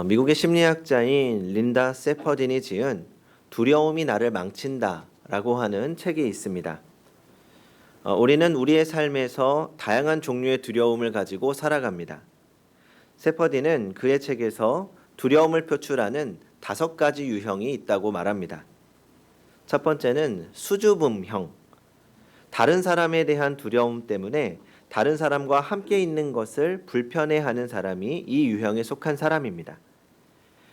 미국의 심리학자인 린다 세퍼딘이 지은 두려움이 나를 망친다라고 하는 책이 있습니다. 우리는 우리의 삶에서 다양한 종류의 두려움을 가지고 살아갑니다. 세퍼딘은 그의 책에서 두려움을 표출하는 5가지 유형이 있다고 말합니다. 첫 번째는 수줍음형. 다른 사람에 대한 두려움 때문에 다른 사람과 함께 있는 것을 불편해하는 사람이 이 유형에 속한 사람입니다.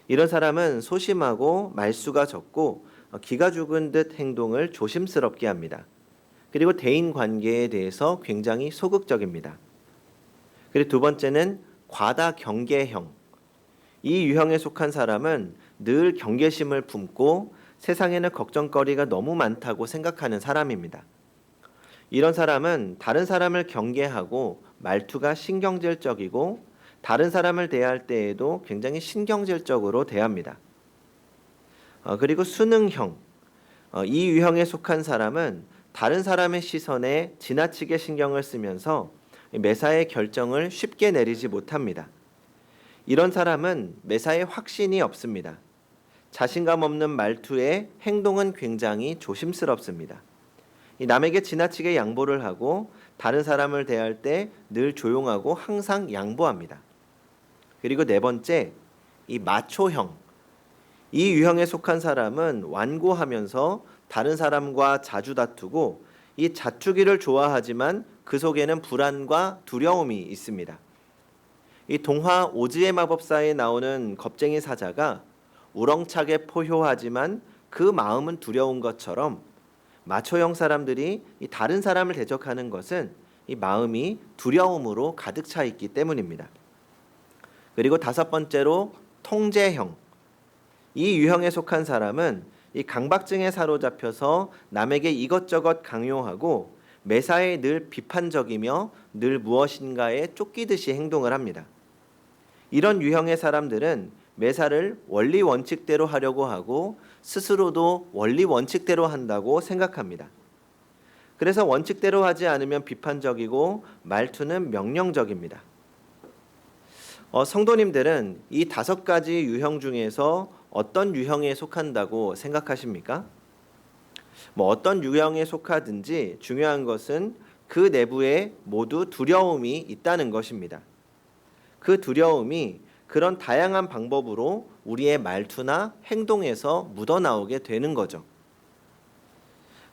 이런 사람은 소심하고 말수가 적고 기가 죽은 듯 행동을 조심스럽게 합니다. 그리고 대인 관계에 대해서 굉장히 소극적입니다. 그리고 두 번째는 과다 경계형. 이 유형에 속한 사람은 늘 경계심을 품고 세상에는 걱정거리가 너무 많다고 생각하는 사람입니다. 이런 사람은 다른 사람을 경계하고 말투가 신경질적이고 다른 사람을 대할 때에도 굉장히 신경질적으로 대합니다. 그리고 수능형. 이 유형에 속한 사람은 다른 사람의 시선에 지나치게 신경을 쓰면서 매사에 결정을 쉽게 내리지 못합니다. 이런 사람은 매사에 확신이 없습니다. 자신감 없는 말투에 행동은 굉장히 조심스럽습니다. 남에게 지나치게 양보를 하고 다른 사람을 대할 때 늘 조용하고 항상 양보합니다. 그리고 네 번째, 이 마초형. 이 유형에 속한 사람은 완고하면서 다른 사람과 자주 다투고 이 다투기를 좋아하지만 그 속에는 불안과 두려움이 있습니다. 이 동화 오즈의 마법사에 나오는 겁쟁이 사자가 우렁차게 포효하지만 그 마음은 두려운 것처럼 마초형 사람들이 이 다른 사람을 대적하는 것은 이 마음이 두려움으로 가득 차 있기 때문입니다. 그리고 5번째로 통제형. 이 유형에 속한 사람은 이 강박증에 사로잡혀서 남에게 이것저것 강요하고 매사에 늘 비판적이며 늘 무엇인가에 쫓기듯이 행동을 합니다. 이런 유형의 사람들은 매사를 원리 원칙대로 하려고 하고 스스로도 원리 원칙대로 한다고 생각합니다. 그래서 원칙대로 하지 않으면 비판적이고 말투는 명령적입니다. 성도님들은 이 5가지 유형 중에서 어떤 유형에 속한다고 생각하십니까? 어떤 유형에 속하든지 중요한 것은 그 내부에 모두 두려움이 있다는 것입니다. 그 두려움이 그런 다양한 방법으로 우리의 말투나 행동에서 묻어나오게 되는 거죠.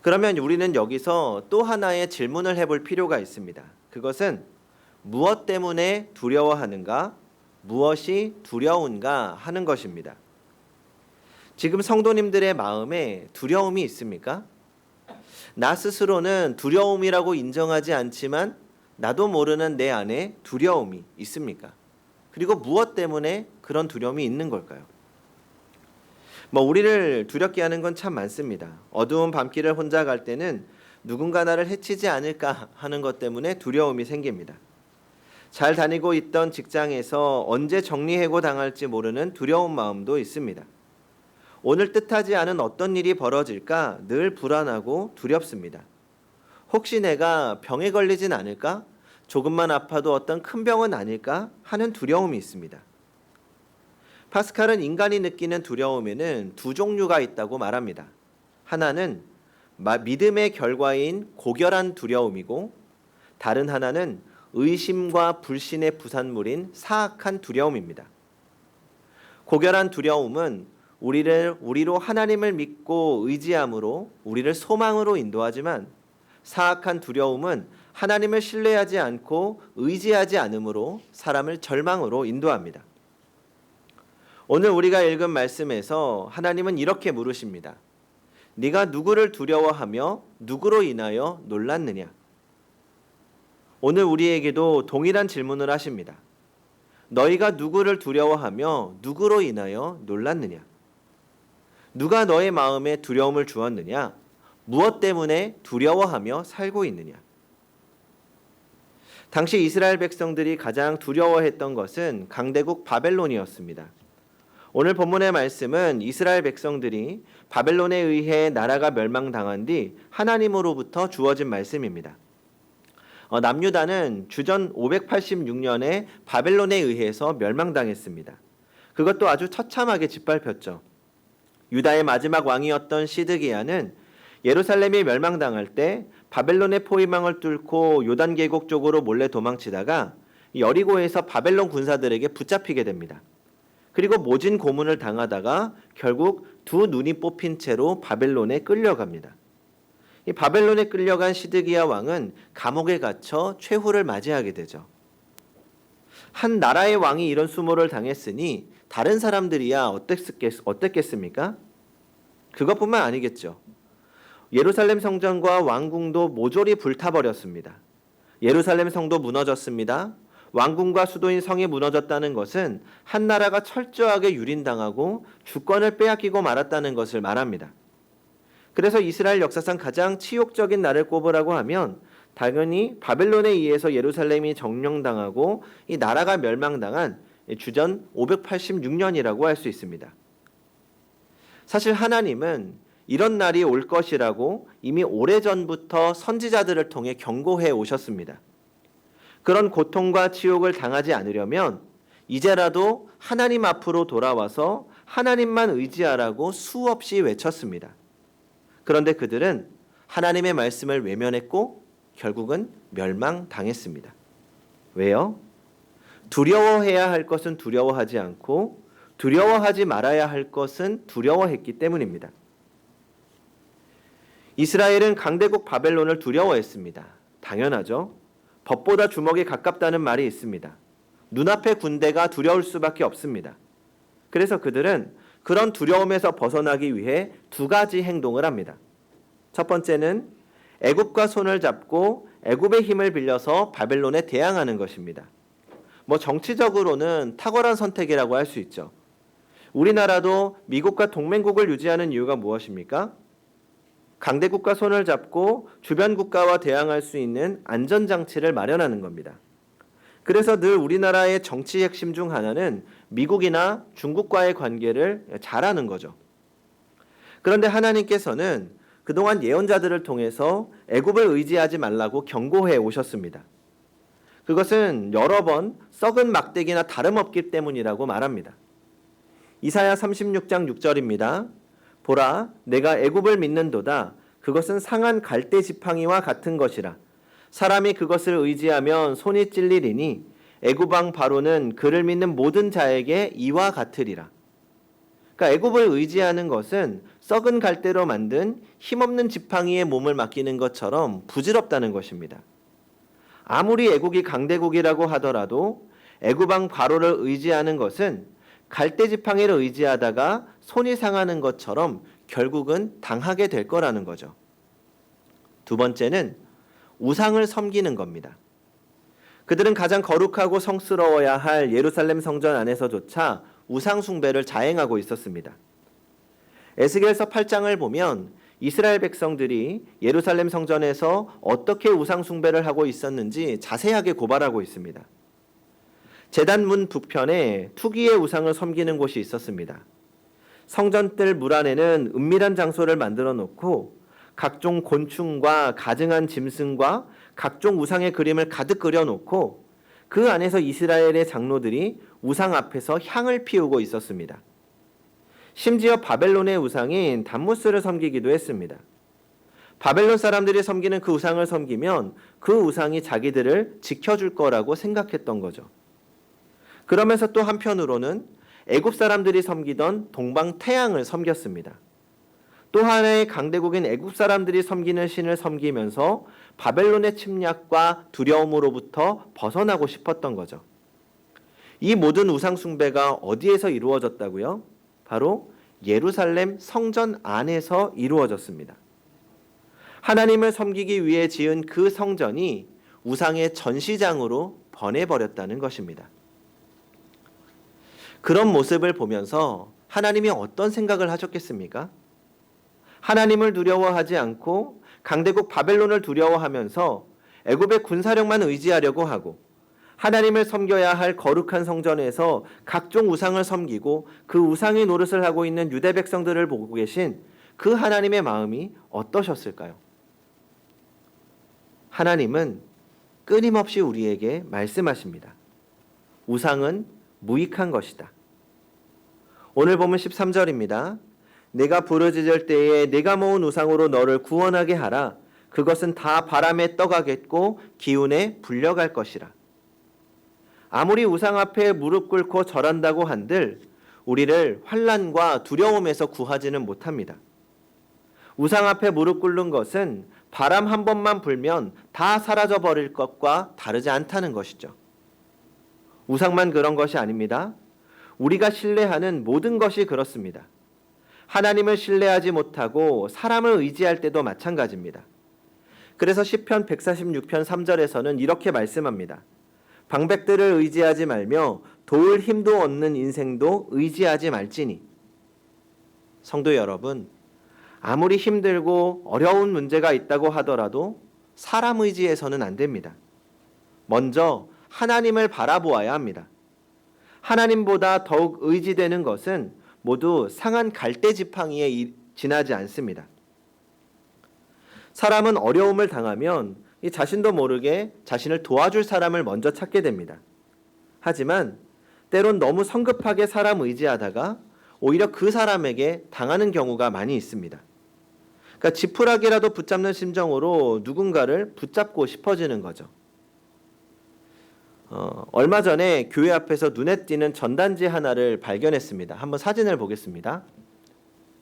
그러면 우리는 여기서 또 하나의 질문을 해볼 필요가 있습니다. 그것은 무엇 때문에 두려워하는가, 무엇이 두려운가 하는 것입니다. 지금 성도님들의 마음에 두려움이 있습니까? 나 스스로는 두려움이라고 인정하지 않지만 나도 모르는 내 안에 두려움이 있습니까? 그리고 무엇 때문에 그런 두려움이 있는 걸까요? 우리를 두렵게 하는 건 참 많습니다. 어두운 밤길을 혼자 갈 때는 누군가 나를 해치지 않을까 하는 것 때문에 두려움이 생깁니다. 잘 다니고 있던 직장에서 언제 정리해고 당할지 모르는 두려운 마음도 있습니다. 오늘 뜻하지 않은 어떤 일이 벌어질까 늘 불안하고 두렵습니다. 혹시 내가 병에 걸리진 않을까? 조금만 아파도 어떤 큰 병은 아닐까 하는 두려움이 있습니다. 파스칼은 인간이 느끼는 두려움에는 2종류가 있다고 말합니다. 하나는 믿음의 결과인 고결한 두려움이고 다른 하나는 의심과 불신의 부산물인 사악한 두려움입니다. 고결한 두려움은 우리로 하나님을 믿고 의지함으로 우리를 소망으로 인도하지만 사악한 두려움은 하나님을 신뢰하지 않고 의지하지 않으므로 사람을 절망으로 인도합니다. 오늘 우리가 읽은 말씀에서 하나님은 이렇게 물으십니다. 네가 누구를 두려워하며 누구로 인하여 놀랐느냐? 오늘 우리에게도 동일한 질문을 하십니다. 너희가 누구를 두려워하며 누구로 인하여 놀랐느냐? 누가 너의 마음에 두려움을 주었느냐? 무엇 때문에 두려워하며 살고 있느냐? 당시 이스라엘 백성들이 가장 두려워했던 것은 강대국 바벨론이었습니다. 오늘 본문의 말씀은 이스라엘 백성들이 바벨론에 의해 나라가 멸망당한 뒤 하나님으로부터 주어진 말씀입니다. 남유다는 주전 586년에 바벨론에 의해서 멸망당했습니다. 그것도 아주 처참하게 짓밟혔죠. 유다의 마지막 왕이었던 시드기야는 예루살렘이 멸망당할 때 바벨론의 포위망을 뚫고 요단 계곡 쪽으로 몰래 도망치다가 여리고에서 바벨론 군사들에게 붙잡히게 됩니다. 그리고 모진 고문을 당하다가 결국 두 눈이 뽑힌 채로 바벨론에 끌려갑니다. 이 바벨론에 끌려간 시드기야 왕은 감옥에 갇혀 최후를 맞이하게 되죠. 한 나라의 왕이 이런 수모를 당했으니 다른 사람들이야 어땠겠습니까? 그것뿐만 아니겠죠. 예루살렘 성전과 왕궁도 모조리 불타버렸습니다. 예루살렘 성도 무너졌습니다. 왕궁과 수도인 성이 무너졌다는 것은 한 나라가 철저하게 유린당하고 주권을 빼앗기고 말았다는 것을 말합니다. 그래서 이스라엘 역사상 가장 치욕적인 날을 꼽으라고 하면 당연히 바벨론에 의해서 예루살렘이 점령당하고 이 나라가 멸망당한 주전 586년이라고 할 수 있습니다. 사실 하나님은 이런 날이 올 것이라고 이미 오래전부터 선지자들을 통해 경고해 오셨습니다. 그런 고통과 치욕을 당하지 않으려면 이제라도 하나님 앞으로 돌아와서 하나님만 의지하라고 수없이 외쳤습니다. 그런데 그들은 하나님의 말씀을 외면했고 결국은 멸망당했습니다. 왜요? 두려워해야 할 것은 두려워하지 않고 두려워하지 말아야 할 것은 두려워했기 때문입니다. 이스라엘은 강대국 바벨론을 두려워했습니다. 당연하죠. 법보다 주먹이 가깝다는 말이 있습니다. 눈앞의 군대가 두려울 수밖에 없습니다. 그래서 그들은 그런 두려움에서 벗어나기 위해 두 가지 행동을 합니다. 첫 번째는 애굽과 손을 잡고 애굽의 힘을 빌려서 바벨론에 대항하는 것입니다. 정치적으로는 탁월한 선택이라고 할 수 있죠. 우리나라도 미국과 동맹국을 유지하는 이유가 무엇입니까? 강대국과 손을 잡고 주변 국가와 대항할 수 있는 안전장치를 마련하는 겁니다. 그래서 늘 우리나라의 정치 핵심 중 하나는 미국이나 중국과의 관계를 잘하는 거죠. 그런데 하나님께서는 그동안 예언자들을 통해서 애굽을 의지하지 말라고 경고해 오셨습니다. 그것은 여러 번 썩은 막대기나 다름없기 때문이라고 말합니다. 이사야 36장 6절입니다. 보라, 내가 애굽을 믿는도다. 그것은 상한 갈대 지팡이와 같은 것이라. 사람이 그것을 의지하면 손이 찔리리니 애굽 왕 바로는 그를 믿는 모든 자에게 이와 같으리라. 그러니까 애굽을 의지하는 것은 썩은 갈대로 만든 힘없는 지팡이에 몸을 맡기는 것처럼 부질없다는 것입니다. 아무리 애국이 강대국이라고 하더라도 애굽 왕 바로를 의지하는 것은 갈대 지팡이를 의지하다가 손이 상하는 것처럼 결국은 당하게 될 거라는 거죠. 두 번째는 우상을 섬기는 겁니다. 그들은 가장 거룩하고 성스러워야 할 예루살렘 성전 안에서조차 우상 숭배를 자행하고 있었습니다. 에스겔서 8장을 보면 이스라엘 백성들이 예루살렘 성전에서 어떻게 우상 숭배를 하고 있었는지 자세하게 고발하고 있습니다. 제단문 북편에 투기의 우상을 섬기는 곳이 있었습니다. 성전뜰 물 안에는 은밀한 장소를 만들어 놓고 각종 곤충과 가증한 짐승과 각종 우상의 그림을 가득 그려 놓고 그 안에서 이스라엘의 장로들이 우상 앞에서 향을 피우고 있었습니다. 심지어 바벨론의 우상인 담무스를 섬기기도 했습니다. 바벨론 사람들이 섬기는 그 우상을 섬기면 그 우상이 자기들을 지켜줄 거라고 생각했던 거죠. 그러면서 또 한편으로는 애굽 사람들이 섬기던 동방 태양을 섬겼습니다. 또 하나의 강대국인 애굽 사람들이 섬기는 신을 섬기면서 바벨론의 침략과 두려움으로부터 벗어나고 싶었던 거죠. 이 모든 우상 숭배가 어디에서 이루어졌다고요? 바로 예루살렘 성전 안에서 이루어졌습니다. 하나님을 섬기기 위해 지은 그 성전이 우상의 전시장으로 변해버렸다는 것입니다. 그런 모습을 보면서 하나님이 어떤 생각을 하셨겠습니까? 하나님을 두려워하지 않고 강대국 바벨론을 두려워하면서 애굽의 군사력만 의지하려고 하고 하나님을 섬겨야 할 거룩한 성전에서 각종 우상을 섬기고 그 우상의 노릇을 하고 있는 유대 백성들을 보고 계신 그 하나님의 마음이 어떠셨을까요? 하나님은 끊임없이 우리에게 말씀하십니다. 우상은 무익한 것이다. 오늘 보면 13절입니다. 내가 부르짖을 때에 내가 모은 우상으로 너를 구원하게 하라. 그것은 다 바람에 떠가겠고 기운에 불려갈 것이라. 아무리 우상 앞에 무릎 꿇고 절한다고 한들 우리를 환난과 두려움에서 구하지는 못합니다. 우상 앞에 무릎 꿇는 것은 바람 한 번만 불면 다 사라져 버릴 것과 다르지 않다는 것이죠. 우상만 그런 것이 아닙니다. 우리가 신뢰하는 모든 것이 그렇습니다. 하나님을 신뢰하지 못하고 사람을 의지할 때도 마찬가지입니다. 그래서 시편 146편 3절에서는 이렇게 말씀합니다. 방백들을 의지하지 말며 도울 힘도 얻는 인생도 의지하지 말지니. 성도 여러분, 아무리 힘들고 어려운 문제가 있다고 하더라도 사람 의지해서는 안 됩니다. 먼저 하나님을 바라보아야 합니다. 하나님보다 더욱 의지되는 것은 모두 상한 갈대지팡이에 지나지 않습니다. 사람은 어려움을 당하면 자신도 모르게 자신을 도와줄 사람을 먼저 찾게 됩니다. 하지만 때론 너무 성급하게 사람 의지하다가 오히려 그 사람에게 당하는 경우가 많이 있습니다. 그러니까 지푸라기라도 붙잡는 심정으로 누군가를 붙잡고 싶어지는 거죠. 얼마 전에 교회 앞에서 눈에 띄는 전단지 하나를 발견했습니다. 한번 사진을 보겠습니다.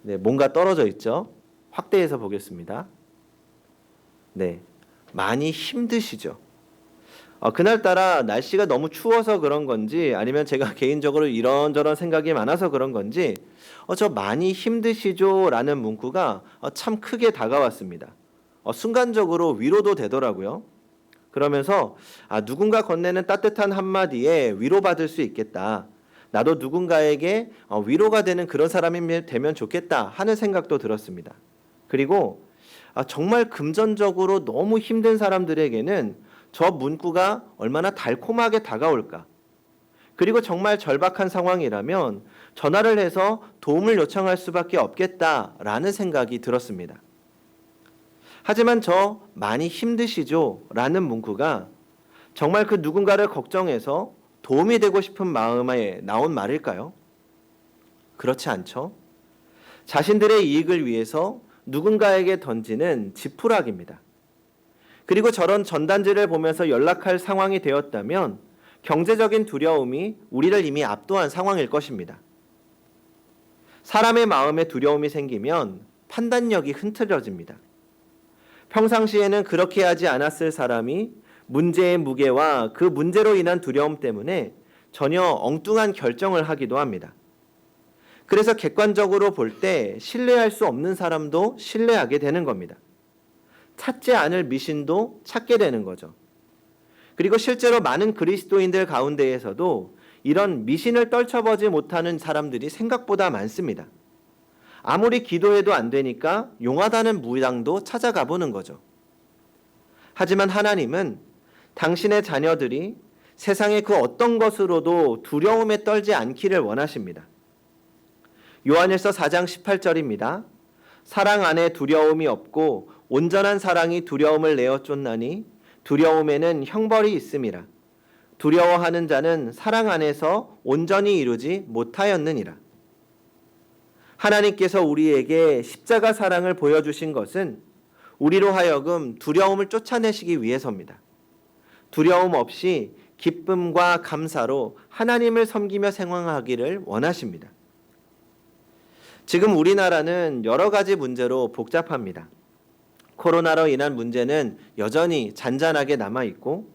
네, 뭔가 떨어져 있죠. 확대해서 보겠습니다. 네, 많이 힘드시죠. 그날따라 날씨가 너무 추워서 그런 건지 아니면 제가 개인적으로 이런저런 생각이 많아서 그런 건지 저 많이 힘드시죠? 라는 문구가 참 크게 다가왔습니다. 순간적으로 위로도 되더라고요. 그러면서 누군가 건네는 따뜻한 한마디에 위로받을 수 있겠다. 나도 누군가에게 위로가 되는 그런 사람이 되면 좋겠다 하는 생각도 들었습니다. 그리고 정말 금전적으로 너무 힘든 사람들에게는 저 문구가 얼마나 달콤하게 다가올까. 그리고 정말 절박한 상황이라면 전화를 해서 도움을 요청할 수밖에 없겠다라는 생각이 들었습니다. 하지만 저 많이 힘드시죠? 라는 문구가 정말 그 누군가를 걱정해서 도움이 되고 싶은 마음에 나온 말일까요? 그렇지 않죠. 자신들의 이익을 위해서 누군가에게 던지는 지푸라기입니다. 그리고 저런 전단지를 보면서 연락할 상황이 되었다면 경제적인 두려움이 우리를 이미 압도한 상황일 것입니다. 사람의 마음에 두려움이 생기면 판단력이 흐트러집니다. 평상시에는 그렇게 하지 않았을 사람이 문제의 무게와 그 문제로 인한 두려움 때문에 전혀 엉뚱한 결정을 하기도 합니다. 그래서 객관적으로 볼 때 신뢰할 수 없는 사람도 신뢰하게 되는 겁니다. 찾지 않을 미신도 찾게 되는 거죠. 그리고 실제로 많은 그리스도인들 가운데에서도 이런 미신을 떨쳐보지 못하는 사람들이 생각보다 많습니다. 아무리 기도해도 안 되니까 용하다는 무당도 찾아가 보는 거죠. 하지만 하나님은 당신의 자녀들이 세상의 그 어떤 것으로도 두려움에 떨지 않기를 원하십니다. 요한일서 4장 18절입니다. 사랑 안에 두려움이 없고 온전한 사랑이 두려움을 내어 쫓나니 두려움에는 형벌이 있음이라. 두려워하는 자는 사랑 안에서 온전히 이루지 못하였느니라. 하나님께서 우리에게 십자가 사랑을 보여주신 것은 우리로 하여금 두려움을 쫓아내시기 위해서입니다. 두려움 없이 기쁨과 감사로 하나님을 섬기며 생활하기를 원하십니다. 지금 우리나라는 여러 가지 문제로 복잡합니다. 코로나로 인한 문제는 여전히 잔잔하게 남아있고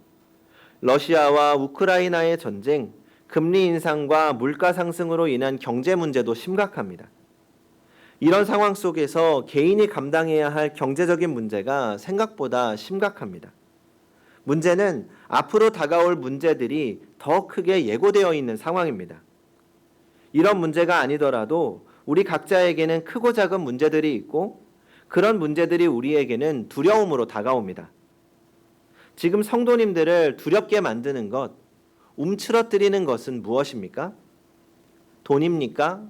러시아와 우크라이나의 전쟁, 금리 인상과 물가 상승으로 인한 경제 문제도 심각합니다. 이런 상황 속에서 개인이 감당해야 할 경제적인 문제가 생각보다 심각합니다. 문제는 앞으로 다가올 문제들이 더 크게 예고되어 있는 상황입니다. 이런 문제가 아니더라도 우리 각자에게는 크고 작은 문제들이 있고 그런 문제들이 우리에게는 두려움으로 다가옵니다. 지금 성도님들을 두렵게 만드는 것, 움츠러뜨리는 것은 무엇입니까? 돈입니까?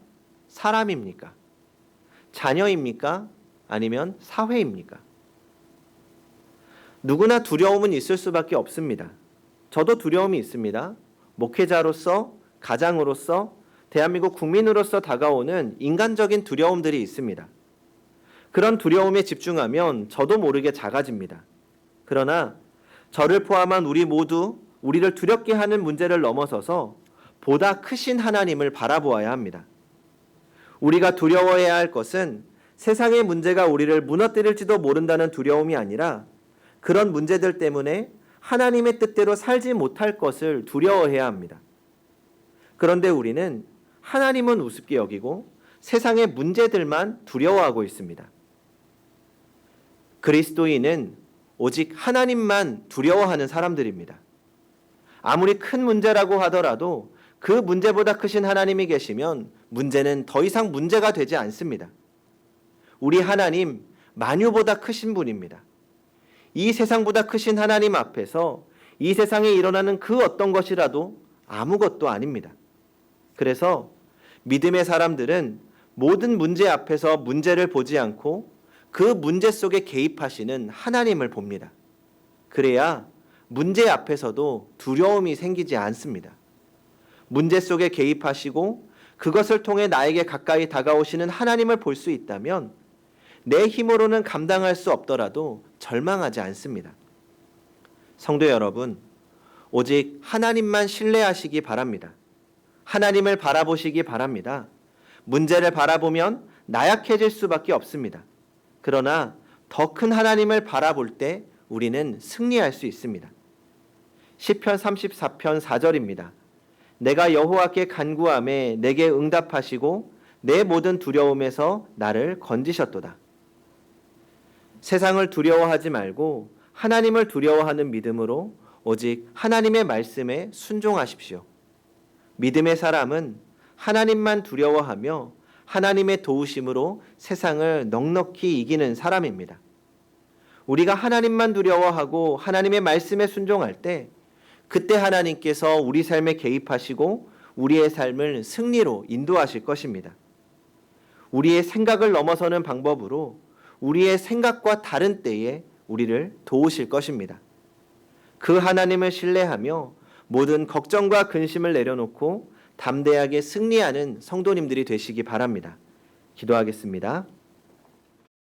사람입니까? 자녀입니까? 아니면 사회입니까? 누구나 두려움은 있을 수밖에 없습니다. 저도 두려움이 있습니다. 목회자로서, 가장으로서 대한민국 국민으로서 다가오는 인간적인 두려움들이 있습니다. 그런 두려움에 집중하면 저도 모르게 작아집니다. 그러나 저를 포함한 우리 모두 우리를 두렵게 하는 문제를 넘어서서 보다 크신 하나님을 바라보아야 합니다. 우리가 두려워해야 할 것은 세상의 문제가 우리를 무너뜨릴지도 모른다는 두려움이 아니라 그런 문제들 때문에 하나님의 뜻대로 살지 못할 것을 두려워해야 합니다. 그런데 우리는 하나님은 우습게 여기고 세상의 문제들만 두려워하고 있습니다. 그리스도인은 오직 하나님만 두려워하는 사람들입니다. 아무리 큰 문제라고 하더라도 그 문제보다 크신 하나님이 계시면 문제는 더 이상 문제가 되지 않습니다. 우리 하나님 만유보다 크신 분입니다. 이 세상보다 크신 하나님 앞에서 이 세상에 일어나는 그 어떤 것이라도 아무것도 아닙니다. 그래서 믿음의 사람들은 모든 문제 앞에서 문제를 보지 않고 그 문제 속에 개입하시는 하나님을 봅니다. 그래야 문제 앞에서도 두려움이 생기지 않습니다. 문제 속에 개입하시고 그것을 통해 나에게 가까이 다가오시는 하나님을 볼 수 있다면 내 힘으로는 감당할 수 없더라도 절망하지 않습니다. 성도 여러분, 오직 하나님만 신뢰하시기 바랍니다. 하나님을 바라보시기 바랍니다. 문제를 바라보면 나약해질 수밖에 없습니다. 그러나 더 큰 하나님을 바라볼 때 우리는 승리할 수 있습니다. 시편 34편 4절입니다. 내가 여호와께 간구하매 내게 응답하시고 내 모든 두려움에서 나를 건지셨도다. 세상을 두려워하지 말고 하나님을 두려워하는 믿음으로 오직 하나님의 말씀에 순종하십시오. 믿음의 사람은 하나님만 두려워하며 하나님의 도우심으로 세상을 넉넉히 이기는 사람입니다. 우리가 하나님만 두려워하고 하나님의 말씀에 순종할 때 그때 하나님께서 우리 삶에 개입하시고 우리의 삶을 승리로 인도하실 것입니다. 우리의 생각을 넘어서는 방법으로 우리의 생각과 다른 때에 우리를 도우실 것입니다. 그 하나님을 신뢰하며 모든 걱정과 근심을 내려놓고 담대하게 승리하는 성도님들이 되시기 바랍니다. 기도하겠습니다.